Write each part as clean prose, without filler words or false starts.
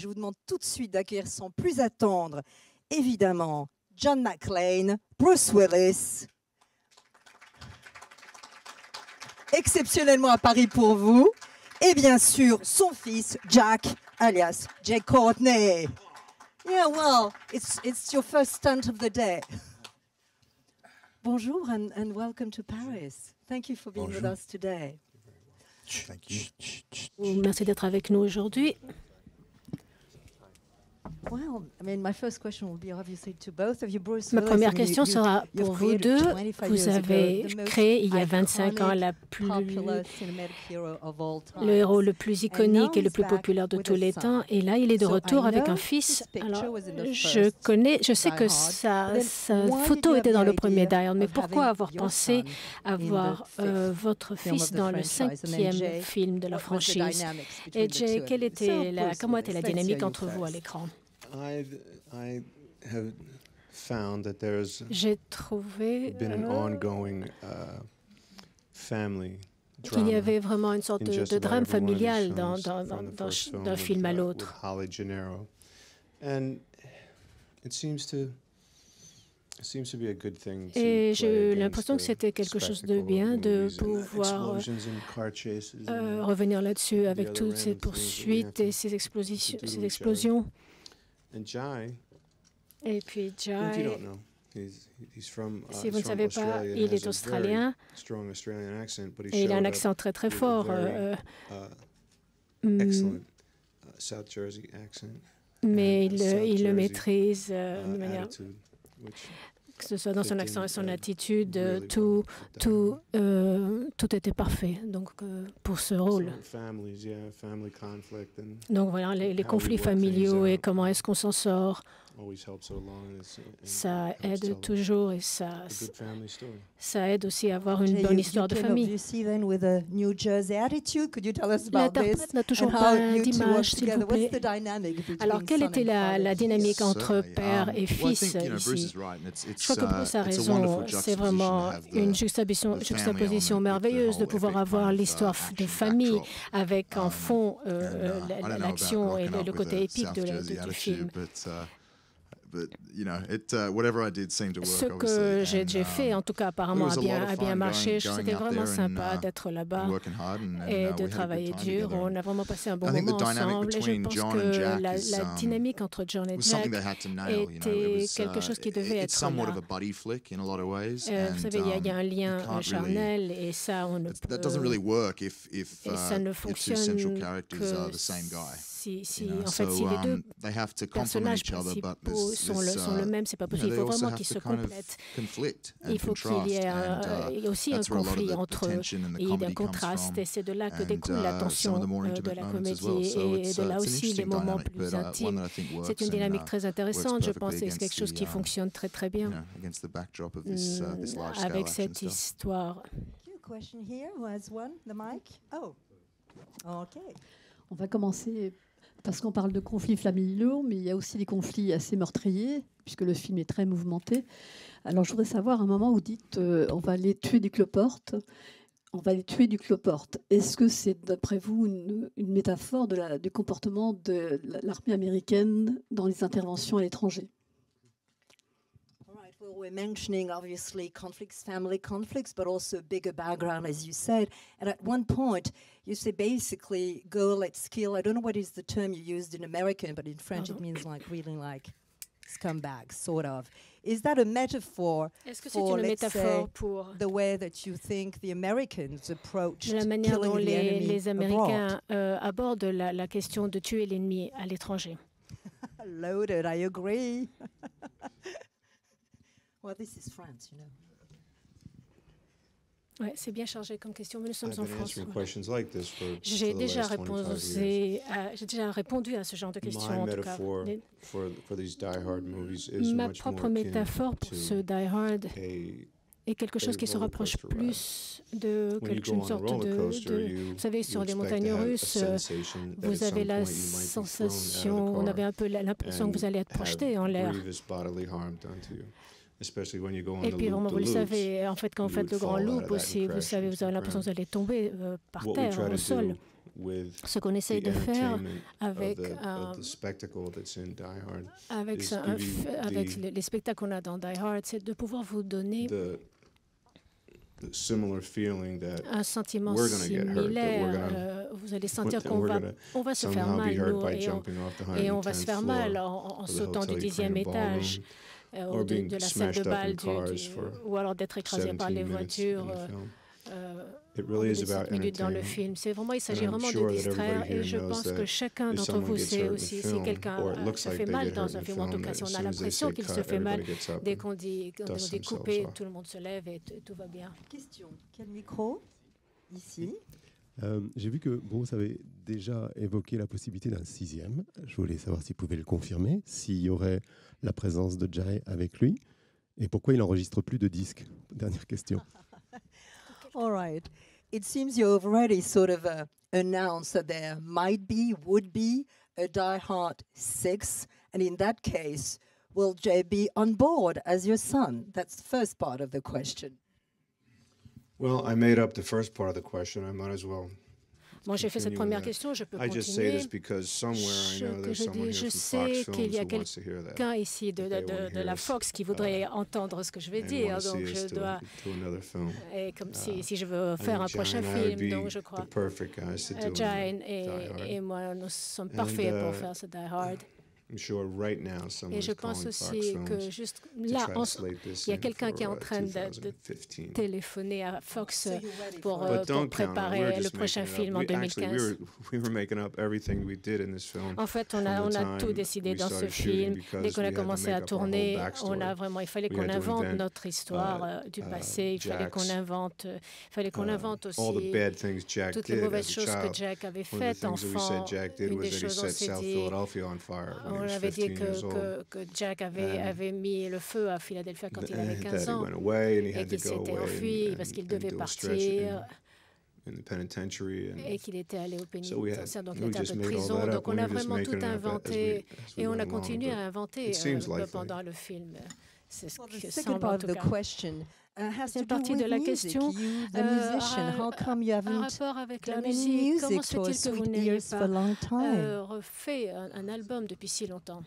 je vous demande tout de suite d'accueillir sans plus attendre, évidemment, John McClane, Bruce Willis, exceptionnellement à Paris pour vous, et bien sûr son fils Jack, alias Jay Courtney. Yeah, well, it's your first stunt of the day. Bonjour and welcome to Paris. Thank you for being with us today. Merci d'être avec nous aujourd'hui. Well, I mean, my first question will be obviously to both of you, Bruce Ma Willis. première I mean, question sera pour vous deux. Vous avez créé il y a 25 ans le héros le plus iconique et le plus populaire de tous les temps. Et là, il est de retour avec un fils. Alors, je sais que sa photo était dans le premier Die Hard, mais pourquoi avoir pensé avoir votre fils dans le 5e film de la franchise? Et Jay, comment était la dynamique entre vous à l'écran? J'ai trouvé qu'il y avait vraiment une sorte de drame familial d'un film à l'autre. Et j'ai eu l'impression que c'était quelque chose de bien de pouvoir revenir là-dessus avec toutes ces poursuites et ces explosions. Et puis Jai, si vous ne savez pas, il est australien et il a un accent très très fort. Mais il le maîtrise de manière, que ce soit dans son accent et son attitude, tout était parfait donc, pour ce rôle. Donc voilà, les conflits familiaux et comment est-ce qu'on s'en sort, ça aide toujours et ça aide aussi à avoir une bonne histoire de famille. L'interprète n'a toujours pas d'image, s'il vous plaît. Alors, quelle était la dynamique entre père et fils ici? Je crois que Bruce a raison. C'est vraiment une juxtaposition merveilleuse de pouvoir avoir l'histoire de famille avec en fond l'action et le côté épique du film. Ce que j'ai fait, en tout cas, apparemment, a bien marché. C'était vraiment sympa d'être là-bas et de travailler dur. On a vraiment passé un bon moment ensemble. Et je pense que la dynamique entre John et Jack était quelque chose qui devait être là. Vous savez, il y a un lien charnel et ça, ça ne fonctionne que si les deux personnages principaux sont le même, c'est pas possible. Il faut vraiment qu'ils se complètent. Il faut qu'il y ait aussi un conflit entre eux et un contraste. Et c'est de là que découle la tension de la comédie et de là aussi les moments plus intimes. C'est une dynamique très intéressante, je pense, et c'est quelque chose qui fonctionne très très bien avec cette histoire. On va commencer parce qu'on parle de conflits familiaux, mais il y a aussi des conflits assez meurtriers, puisque le film est très mouvementé. Alors, je voudrais savoir, à un moment où vous dites on va aller tuer du cloporte, Est-ce que c'est, d'après vous, une métaphore du comportement de l'armée américaine dans les interventions à l'étranger? Well, we're mentioning, obviously, family conflicts, but also bigger background, as you said. And at one point, you say basically, go, let's kill. I don't know what is the term you used in American, but in French it means really like scumbag, sort of. Is that a metaphor for, let's say, the way that you think the Americans approached la manière dont killing the enemy les Américains abordent la question de tuer l'ennemi à l'étranger? Loaded, I agree. Well, this is France, you know. Ouais, c'est bien chargé comme question, mais nous sommes en France. J'ai déjà répondu à ce genre de questions, en tout cas. Ma propre métaphore pour ce Die Hard est quelque chose qui se rapproche plus de une sorte de... Vous savez, sur les montagnes russes, vous avez la sensation, on avait un peu l'impression que vous allez être projeté en l'air. Et puis, vraiment, vous le savez, en fait, quand vous faites le grand loop aussi, vous avez l'impression que vous allez tomber par terre, au sol. ce qu'on essaye de faire avec les spectacles qu'on a dans Die Hard, c'est de pouvoir vous donner un sentiment similaire. Vous allez sentir qu'on va se faire mal, nous, et on va se faire mal en sautant du 10e étage ou de la salle de bal, ou alors d'être écrasé par les voitures. 17 minutes dans le film. Il s'agit vraiment de distraire, et je pense que chacun d'entre vous sait aussi si quelqu'un se fait mal dans un film. En tout cas, si on a l'impression qu'il se fait mal, dès qu'on dit couper, tout le monde se lève et tout va bien. Question. Quel micro? Ici. J'ai vu que Bruce avait déjà évoqué la possibilité d'un 6e. Je voulais savoir s'il pouvait le confirmer, s'il y aurait la présence de Jay avec lui, et pourquoi il n'enregistre plus de disques. Dernière question. All right. It seems you've already sort of announced that there would be a Die Hard 6. And in that case, will Jay be on board as your son? That's the first part of the question. Well, I made up the first part of the question. I might as well. Bon, j'ai fait cette première question, je peux continuer. Je sais qu'il y a quelqu'un ici de la Fox qui voudrait entendre ce que je vais dire, donc je dois... Et comme si je veux faire un prochain film, donc je crois. Jane et moi, nous sommes parfaits pour faire ce Die Hard. Et je pense aussi que juste là, il y a quelqu'un qui est en train de téléphoner à Fox pour préparer le prochain film en 2015. En fait, on a tout décidé dans ce film. Dès qu'on a commencé à tourner, il fallait qu'on invente notre histoire du passé. Il fallait qu'on invente aussi toutes les mauvaises choses que Jack avait faites enfant. Une des choses, on s'est dit... On avait dit que Jack avait mis le feu à Philadelphie quand il avait 15 ans et qu'il s'était enfui parce qu'il devait partir et qu'il était allé au pénitentiaire, donc il était un peu de prison. Donc on a vraiment tout inventé et on a continué à inventer pendant le film. C'est ce qui semble en tout cas. C'est une partie de la question. Un rapport avec la musique. Comment se fait-il que vous n'ayez pas refait un album depuis si longtemps?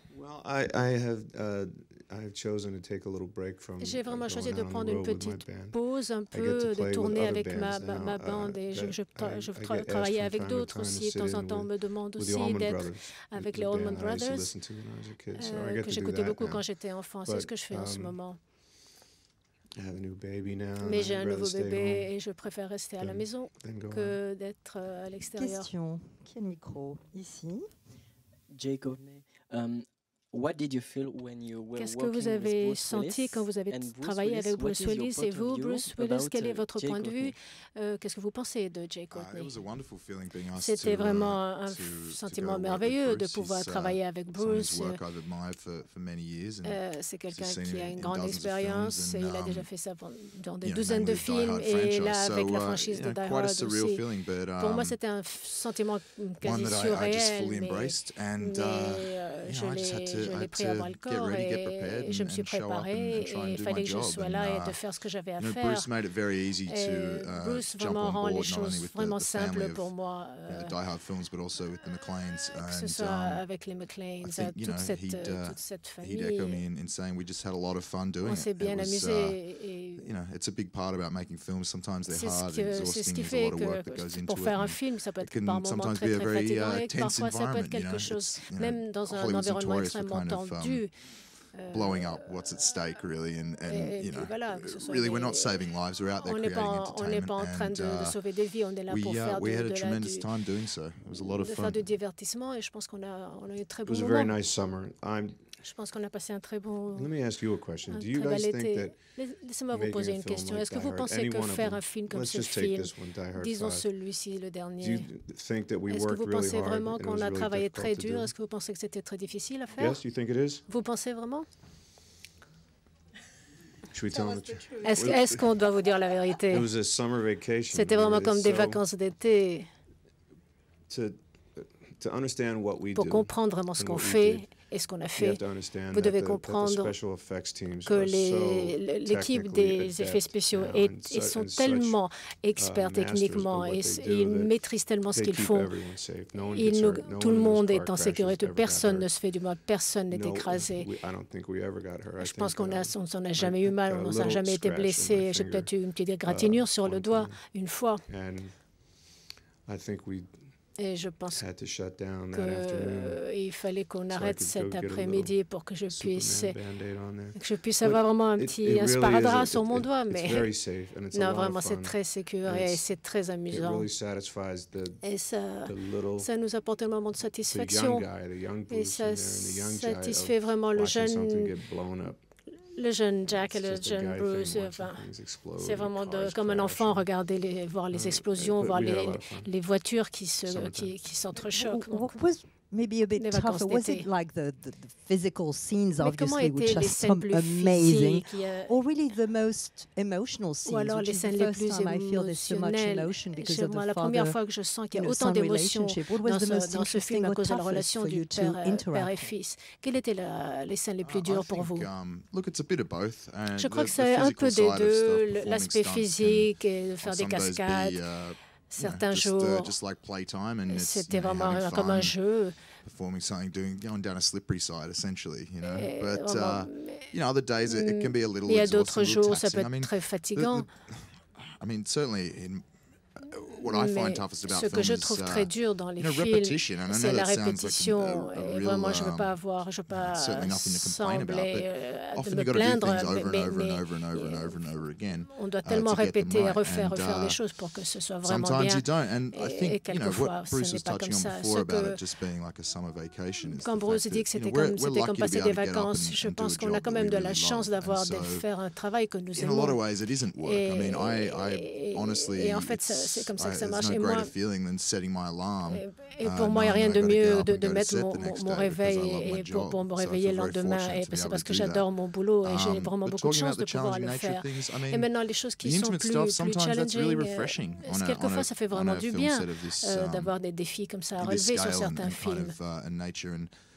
J'ai vraiment choisi de prendre une petite pause, un peu, de tourner avec ma bande, et je travaillais avec d'autres aussi. De temps en temps, on me demande aussi d'être avec les Allman Brothers, que j'écoutais beaucoup quand j'étais enfant. C'est ce que je fais en ce moment. Mais j'ai un nouveau bébé et je préfère rester à la maison que d'être à l'extérieur. Question. Quel micro? Ici. Jacob, qu'est-ce que vous avez senti quand vous avez travaillé avec Bruce Willis? Et vous, Bruce Willis, quel est votre point de vue? Qu'est-ce que vous pensez de Jay Courtney? C'était vraiment un sentiment merveilleux de pouvoir travailler avec Bruce. C'est quelqu'un qui a une grande expérience et il a déjà fait ça dans des douzaines de films et là avec la franchise de Die Hard aussi. Pour moi, c'était un sentiment quasi surréel, mais je l'ai pris à bras le corps et je me suis préparée et il fallait que je sois là et de faire ce que j'avais à faire. Et Bruce vraiment rend les choses vraiment simples pour moi, que ce soit avec les McClanes, toute cette famille. On s'est bien amusé et c'est ce qui fait que pour faire un film, ça peut être par moments très fatigant et parfois ça peut être quelque chose, même dans un environnement extrêmement tendu. Blowing up what's at stake, really, and really, we're not saving lives. We're out there creating entertainment. On n'est pas en train de sauver des vies. On est là pour faire du divertissement, et je pense qu'on a eu très bon moment. It was a very nice summer. Je pense qu'on a passé un très bon été. Laissez-moi vous poser une question. Est-ce que vous pensez que faire un film comme ce film, disons celui-ci, le dernier, est-ce que vous pensez vraiment qu'on a travaillé très dur? Est-ce que vous pensez que c'était très difficile à faire? Vous pensez vraiment? Est-ce qu'on doit vous dire la vérité? C'était vraiment comme des vacances d'été. Pour comprendre vraiment ce qu'on fait et ce qu'on a fait, vous devez comprendre que l'équipe des effets spéciaux sont tellement experts techniquement et ils maîtrisent tellement ce qu'ils font. Tout le monde est en sécurité, personne ne se fait du mal, personne n'est écrasé. Je pense qu'on n'en a jamais eu mal, on n'a jamais été blessé. J'ai peut-être eu une petite égratignure sur le doigt une fois. Et je pense qu'il fallait qu'on arrête cet après-midi pour que je puisse avoir vraiment un sparadrap sur mon doigt. Mais non, vraiment, c'est très sécure et c'est très amusant. Et ça nous apporte un moment de satisfaction. Et ça satisfait vraiment le jeune Jack et le jeune Bruce. Enfin, c'est vraiment comme un enfant, regarder voir les explosions, voir les voitures qui s'entrechoquent. Maybe a bit tougher. Was it like the physical scenes, obviously, which are so amazing, or really the most emotional scenes? Ou alors les scènes les plus émotionnelles. La première fois que je sens qu'il y a autant d'émotions dans ce film à cause de la relation du père et fils. Quelles étaient les scènes les plus dures pour vous? Je crois que c'est un peu des deux, l'aspect physique et de faire des cascades. Certains jours, c'était vraiment comme un jeu. Performing something, going down a slippery side, essentially, you know. But other days it can be a little exhausting. Il y a d'autres jours, ça peut être très fatigant. I mean, certainly ce que je trouve très dur dans les films, c'est la répétition. Et vraiment, je ne veux pas sembler de me plaindre, mais on doit tellement répéter et refaire les choses pour que ce soit vraiment bien. Et quelquefois, ce n'est pas comme ça. Quand Bruce dit que c'était comme passer des vacances, je pense qu'on a quand même de la chance de faire un travail que nous aimons. Et en fait, c'est comme ça que ça marche. Et pour moi, il n'y a rien de mieux de mettre mon réveil et pour me réveiller le lendemain. Et c'est parce que j'adore mon boulot et j'ai vraiment beaucoup de chance de pouvoir le faire. Et maintenant, les choses qui sont plus challenging, quelquefois, ça fait vraiment du bien d'avoir des défis comme ça à relever sur certains films.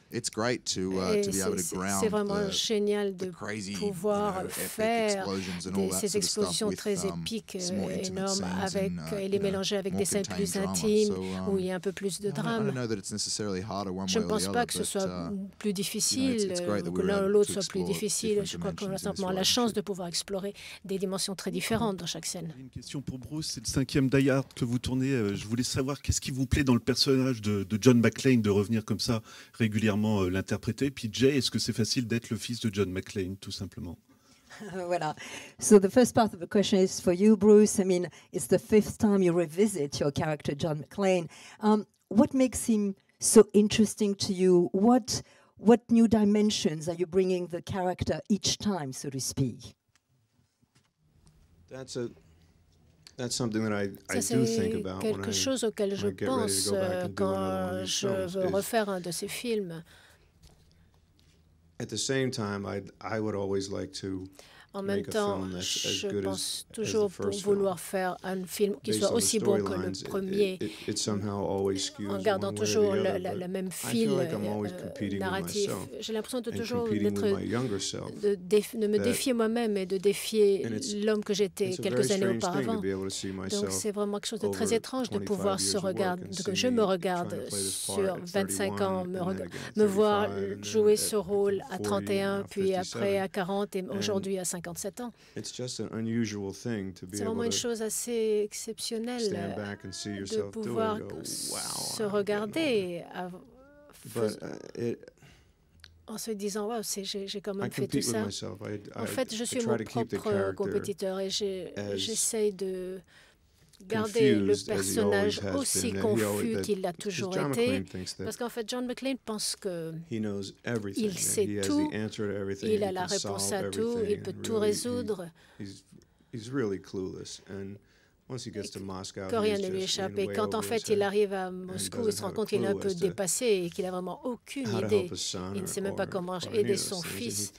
C'est vraiment génial de pouvoir faire ces explosions très épiques, énormes, et les mélanger avec des scènes plus intimes où il y a un peu plus de drame. Je ne pense pas que ce soit plus difficile, ou que l'un ou l'autre soit plus difficile. Je crois qu'on a simplement la chance de pouvoir explorer des dimensions très différentes dans chaque scène. Une question pour Bruce, c'est le 5e Die Hard que vous tournez. Je voulais savoir qu'est-ce qui vous plaît dans le personnage de John McClane de revenir comme ça régulièrement l'interpréter. Puis Jay, est-ce que c'est facile d'être le fils de John McClane, tout simplement? Voilà. So the first part of the question is for you, Bruce. I mean, it's the 5th time you revisit your character, John McClane. What makes him so interesting to you? What new dimensions are you bringing the character each time, so to speak? That's something that I do think about quelque chose auquel je pense quand je veux refaire un de ces films. At the same time, I would always like to En même temps, je pense toujours pour vouloir faire un film qui soit aussi bon que le premier, en gardant toujours le même fil narratif. J'ai l'impression de toujours de me défier moi-même et de défier l'homme que j'étais quelques années auparavant. Donc c'est vraiment quelque chose de très étrange de pouvoir que je me regarde sur 25 ans, me voir jouer ce rôle à 31, puis après à 40 et aujourd'hui à 57 ans. C'est vraiment une chose assez exceptionnelle de pouvoir se regarder en se disant « Wow, j'ai quand même fait tout ça ». En fait, je suis mon propre compétiteur et j'essaye de garder le personnage aussi confus qu'il l'a toujours été, parce qu'en fait, John McClane pense qu'il sait tout, il a la réponse à tout, il peut tout résoudre, que rien ne lui échappe. Et quand en fait il arrive à Moscou, il se rend compte qu'il est un peu dépassé et qu'il n'a vraiment aucune idée. Il ne sait même pas comment aider son fils.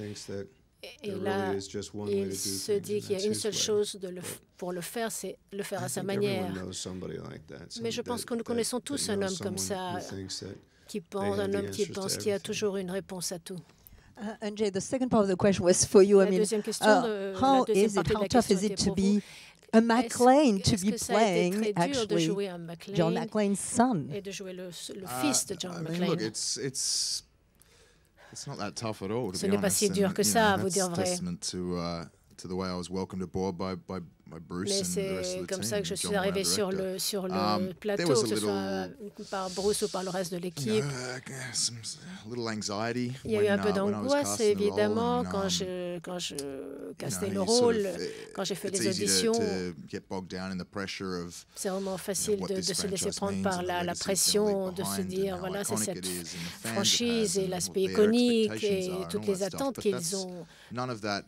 Et là, il se dit qu'il y a une seule chose pour le faire, c'est le faire à sa manière. Mais je pense que nous connaissons tous un homme comme ça, un homme qui pense qu'il y a toujours une réponse à tout. Jay, the second part of the question was for you. La deuxième question, how tough is it to be a McClane, to be playing actually John McClane's son? Et de jouer le fils de John McClane. Look, it's not that tough at all. Ce n'est pas si dur que ça, à vous dire vrai. To the way I was welcomed aboard by Bruce. Mais c'est comme ça que je suis arrivé sur le plateau, que ce soit par Bruce ou par le reste de l'équipe. Il y a eu un peu d'angoisse, évidemment, quand je castais le rôle, quand j'ai fait les auditions. C'est vraiment facile de se laisser prendre par la pression, de se dire, voilà, c'est cette franchise et l'aspect iconique et toutes les attentes qu'ils ont.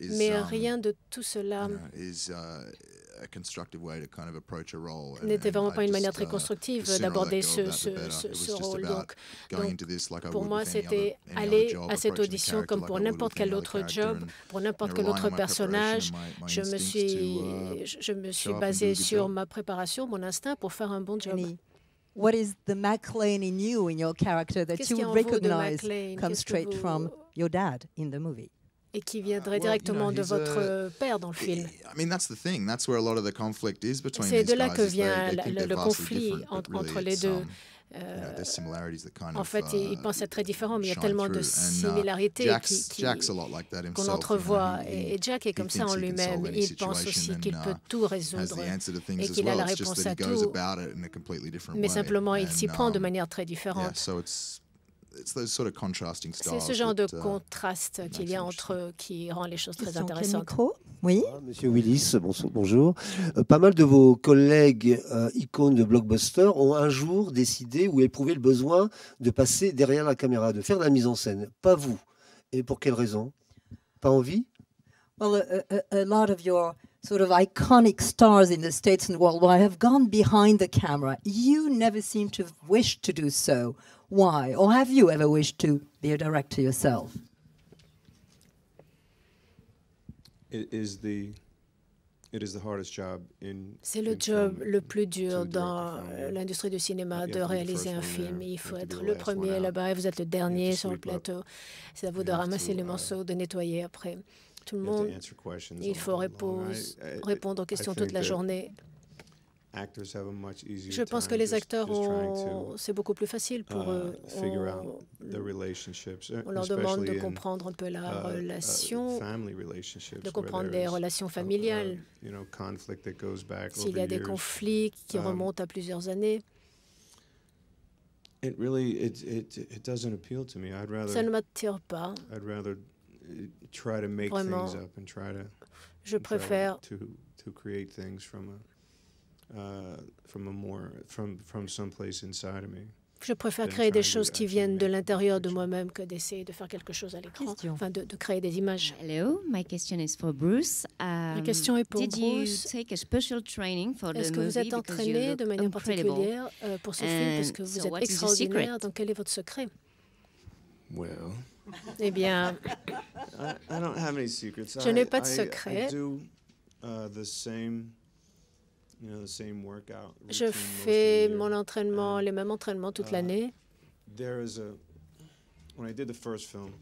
Mais rien de tout cela n'était vraiment pas une manière très constructive d'aborder ce rôle. Donc, pour moi, c'était aller à cette audition comme pour n'importe quel autre job, pour n'importe quel autre personnage. Je me suis basée sur ma préparation, mon instinct pour faire un bon job. What is the McClane in you, in your character, that you would recognize comes straight from your dad in the movie? Et qui viendrait directement de votre père dans le film. C'est de là que vient le conflit entre les deux. En fait, ils pensent être très différents, mais il y a tellement de similarités qu'on entrevoit. Et Jack est comme ça en lui-même. Il pense aussi qu'il peut tout résoudre et qu'il a la réponse à tout. Mais simplement, il s'y prend de manière très différente. C'est ce genre de contraste qu'il y a entre eux qui rend les choses très intéressantes. Oui. Monsieur Willis, bonjour. Pas mal de vos collègues icônes de blockbuster ont un jour décidé ou éprouvé le besoin de passer derrière la caméra, de faire de la mise en scène. Pas vous. Et pour quelle raison? Pas envie? Well, a lot of your sort of iconic stars in the States and worldwide have gone behind the camera. You never seem to have wished to do so. Why? Or have you ever wished to be a director yourself? C'est le job le plus dur dans l'industrie du cinéma de réaliser un film. Il faut être le premier là-bas et vous êtes le dernier sur le plateau. C'est à vous de ramasser les morceaux, de nettoyer après. Tout le monde, il faut répondre aux questions toute la journée. Je pense que les acteurs, c'est beaucoup plus facile pour eux. On leur demande de comprendre un peu la relation, de comprendre les relations familiales. S'il y a des conflits qui remontent à plusieurs années, ça ne m'attire pas. Vraiment, je préfère créer des choses qui viennent de l'intérieur de moi-même que d'essayer de faire quelque chose à l'écran, enfin de créer des images. Hello, my question is for Bruce. Ma question est pour Bruce. Est-ce que vous êtes entraîné de manière particulière pour ce film parce que vous êtes extraordinaire? Donc quel est votre secret? Eh bien, je n'ai pas de secret. Je fais mon entraînement, les mêmes entraînements toute l'année.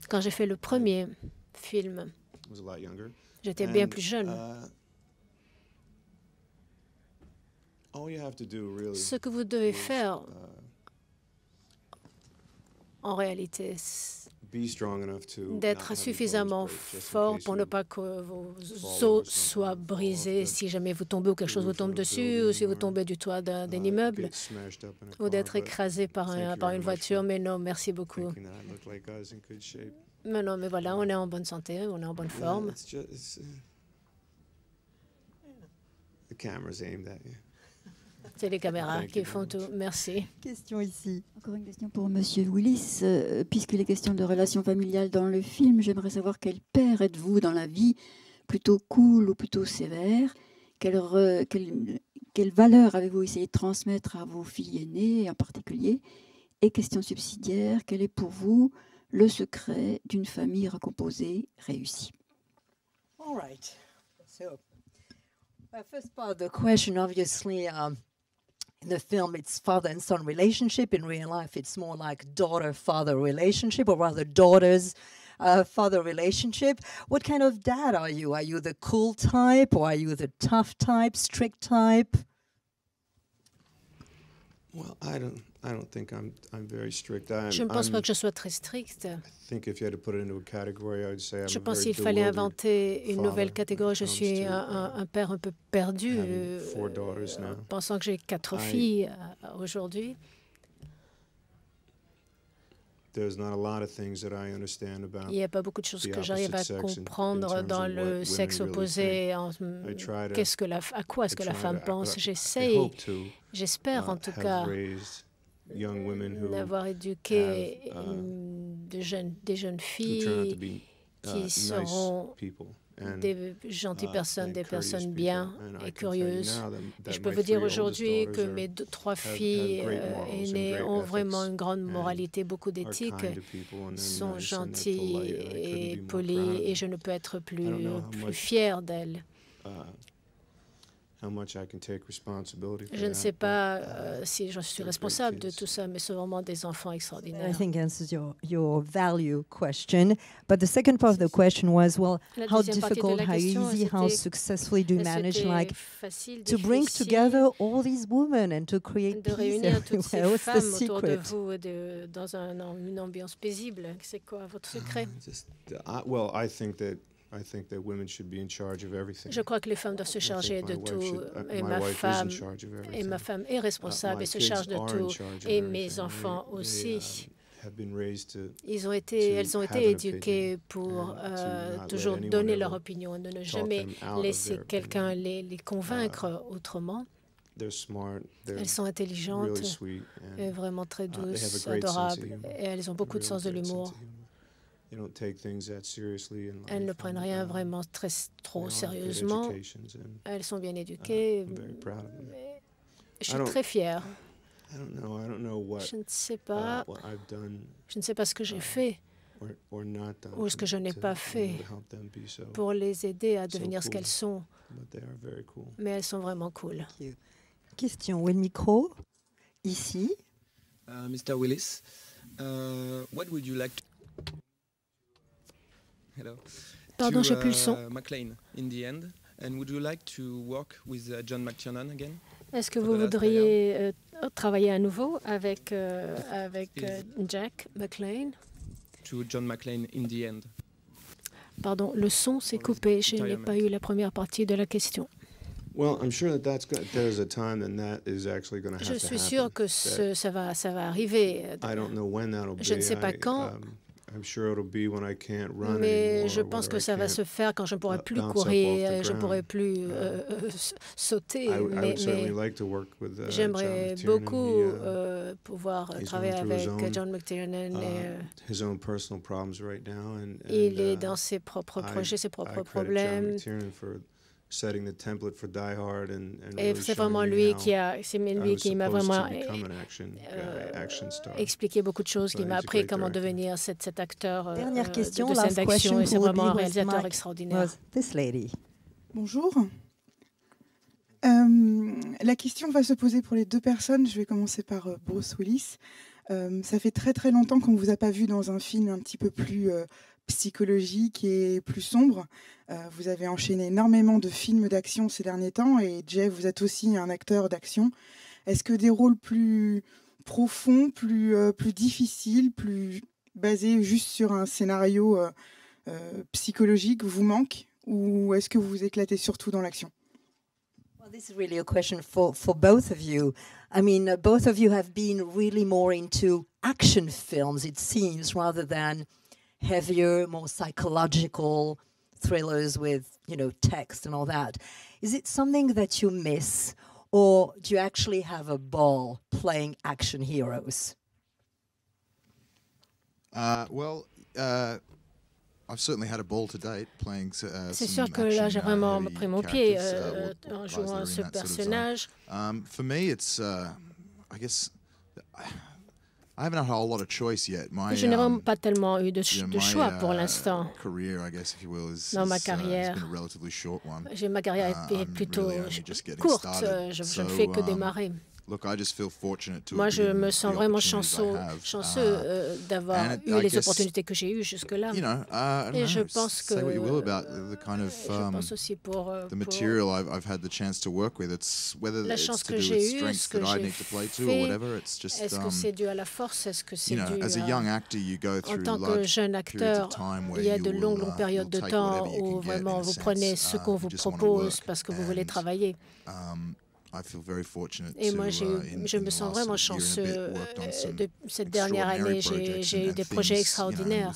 Quand j'ai fait le premier film, j'étais bien plus jeune. Ce que vous devez faire, en réalité, d'être suffisamment fort pour ne pas que vos os soient brisés si jamais vous tombez ou quelque chose vous tombe dessus, ou si vous tombez du toit d'un immeuble, ou d'être écrasé par une voiture. Mais non, merci beaucoup. Mais non, mais voilà, on est en bonne santé, on est en bonne forme. C'est les caméras qui font tout. Merci. Question ici. Encore une question pour Monsieur Willis. Puisqu'il est question de relations familiales dans le film, j'aimerais savoir quel père êtes-vous dans la vie, plutôt cool ou plutôt sévère? Quelle valeur avez-vous essayé de transmettre à vos filles aînées en particulier? Et question subsidiaire, quel est pour vous le secret d'une famille recomposée réussie? All right. So, first part of the question, obviously, in the film, it's father and son relationship. In real life, it's more like daughter-father relationship, or rather daughters-father relationship. What kind of dad are you? Are you the cool type, or are you the tough type, strict type? Well, I don't think I'm very strict. Je ne pense pas que je sois très stricte. Je pense qu'il fallait inventer une nouvelle catégorie. Je suis un père un peu perdu, pensant que j'ai 4 filles aujourd'hui. Il n'y a pas beaucoup de choses que j'arrive à comprendre dans le sexe opposé. À quoi est-ce que la femme pense? J'espère en tout cas d'avoir éduqué des jeunes filles qui seront des gentilles personnes, des personnes bien et curieuses. Et je peux vous dire aujourd'hui que mes 3 filles aînées ont vraiment une grande moralité, beaucoup d'éthique, sont gentilles et polies, et je ne peux être plus fière d'elles. Je ne sais pas si je suis responsable de tout ça, mais c'est vraiment des enfants extraordinaires. I think answers your value question. But the second part of the question was, well, how difficult, how easy, how successfully do you manage, like, to bring together all these women and to create peace everywhere? What's the secret? Dans une ambiance paisible. C'est quoi votre secret? Well, I think that women should be in charge of everything. Je crois que les femmes doivent se charger de tout, et ma femme est responsable et se charge de tout, et mes enfants aussi. Elles ont été éduquées pour toujours donner leur opinion, ne jamais laisser quelqu'un les convaincre autrement. Elles sont intelligentes et vraiment très douces, adorables, et elles ont beaucoup de sens de l'humour. Elles ne prennent rien vraiment trop sérieusement. Elles sont bien éduquées. Je suis très fière. Je ne sais pas ce que j'ai fait ou ce que je n'ai pas fait pour les aider à devenir ce qu'elles sont. Mais elles sont vraiment cool. Question, où est le micro? Ici. Mr. Willis, what would you like to... Hello. Pardon, j'ai plus le son. McClane, in the end, and would you like to work with John McTiernan again? Est-ce que vous voudriez travailler à nouveau avec Jack McClane? To John McClane, in the end. Pardon, le son s'est coupé. Je n'ai pas eu la première partie de la question. Je suis sûr que ça va arriver. Je ne sais pas quand. Mais je pense que ça va se faire quand je ne pourrai plus courir, je ne pourrai plus sauter. Mais j'aimerais beaucoup pouvoir travailler avec John McTiernan. Il est dans ses propres projets, ses propres problèmes. Et c'est vraiment lui qui m'a vraiment expliqué beaucoup de choses, qui m'a appris comment devenir cet acteur de scène d'action, et c'est vraiment un réalisateur extraordinaire. Bonjour. La question va se poser pour les 2 personnes. Je vais commencer par Bruce Willis. Ça fait très très longtemps qu'on ne vous a pas vu dans un film un petit peu plus psychologique et plus sombre. Vous avez enchaîné énormément de films d'action ces derniers temps, et Jay, vous êtes aussi un acteur d'action. Est-ce que des rôles plus profonds, plus difficiles, plus basés juste sur un scénario psychologique vous manquent, ou est-ce que vous vous éclatez surtout dans l'action? Well, this is really a question for both of you. I mean, both of you have been really more into action films, it seems, rather than heavier, more psychological thrillers with, text and all that. Is it something that you miss, or do you actually have a ball playing action heroes? I've certainly had a ball to date playing C'est sûr que là, j'ai vraiment pris mon pied en jouant ce personnage. For me, it's, I guess, Je n'ai vraiment pas tellement eu de choix pour l'instant. Dans ma carrière, ma carrière est plutôt courte. Je ne fais que démarrer. Moi, je me sens vraiment chanceux d'avoir eu les opportunités que j'ai eues jusque-là. Et je pense que je pense aussi pour la chance que j'ai eue, ce que j'ai fait. Est-ce que c'est dû à la force? Est-ce que c'est dû en tant que jeune acteur, il y a de longues périodes de temps où vraiment vous prenez ce qu'on vous propose parce que vous voulez travailler. Et moi, je me sens vraiment chanceux. De cette dernière année, j'ai eu des projets extraordinaires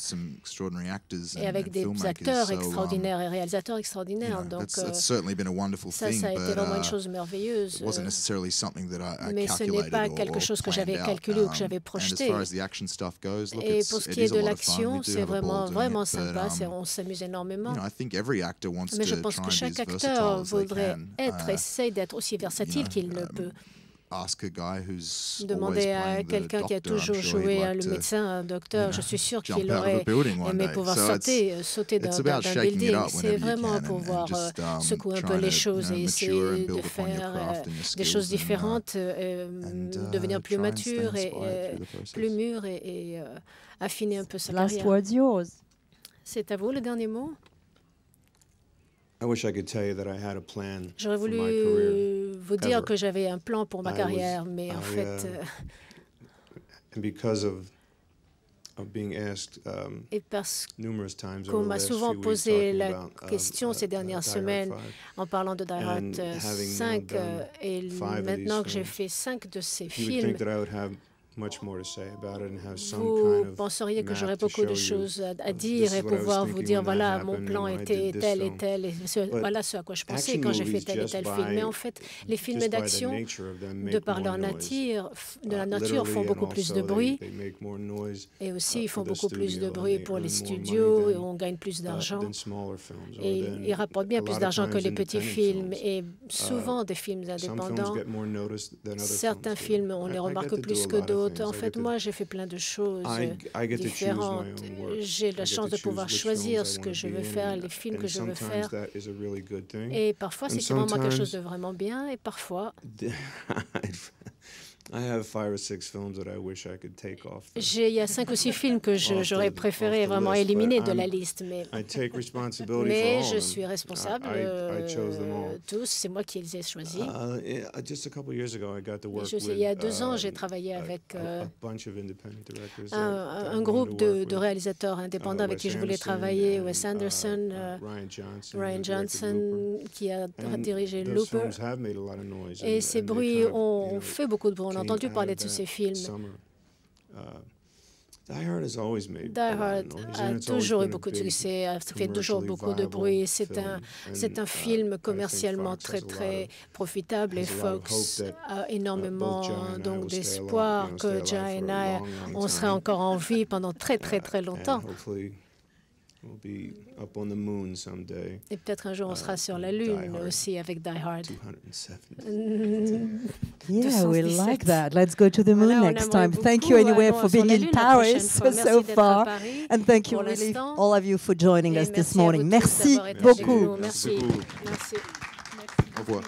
et avec des acteurs extraordinaires et réalisateurs extraordinaires. Donc, ça a été vraiment une chose merveilleuse. Mais ce n'est pas quelque chose que j'avais calculé ou que j'avais projeté. Et pour ce qui est de l'action, c'est vraiment sympa. On s'amuse énormément. Mais je pense que chaque acteur voudrait essaye d'être aussi versatile qu'il ne peut. Demander à quelqu'un qui a toujours joué le médecin, un docteur, je suis sûr qu'il aurait aimé pouvoir sauter d'un building. C'est vraiment pouvoir secouer un peu les choses et essayer de faire des choses différentes, devenir plus mature et plus mûr et affiner un peu sa carrière. C'est à vous le dernier mot. J'aurais voulu vous dire que j'avais un plan pour ma carrière, mais en fait, et parce qu'on m'a souvent posé la question ces dernières semaines en parlant de Die Hard 5, et maintenant que j'ai fait 5 de ces films, vous penseriez que j'aurais beaucoup de choses à dire et pouvoir vous dire, voilà, mon plan était tel et tel, et voilà ce à quoi je pensais quand j'ai fait tel et tel film. Mais en fait, les films d'action, de par leur nature, font beaucoup plus de bruit. Et aussi, ils font beaucoup plus de bruit pour les studios, et on gagne plus d'argent. Et ils rapportent bien plus d'argent que les petits films. Et souvent, des films indépendants, certains films, on les remarque plus que d'autres. En fait, moi, j'ai fait plein de choses différentes. J'ai la chance de pouvoir choisir ce que je veux faire, les films que je veux faire. Et parfois, c'est vraiment quelque chose de vraiment bien. Et parfois, il y a 5 ou 6 films que j'aurais préféré vraiment éliminer de la liste, mais je suis responsable. Tous, c'est moi qui les ai choisis. Il y a 2 ans, j'ai travaillé avec un groupe de réalisateurs indépendants avec qui je voulais travailler, Wes Anderson, Ryan Johnson, qui a dirigé Looper. Et ces bruits ont fait beaucoup de bruit. On a entendu parler de ces films. Die Hard a toujours eu beaucoup de succès, a fait toujours beaucoup de bruit. C'est un film commercialement très profitable et Fox a énormément d'espoir que Jai et I, on serait encore en vie pendant très longtemps. Et peut-être un jour on sera sur la Lune aussi avec Die Hard. Yeah, we like that. Let's go to the moon next time. Thank you anyway for being in Paris so far. And thank you really all of you for joining us this morning. Merci beaucoup. Merci. Au revoir.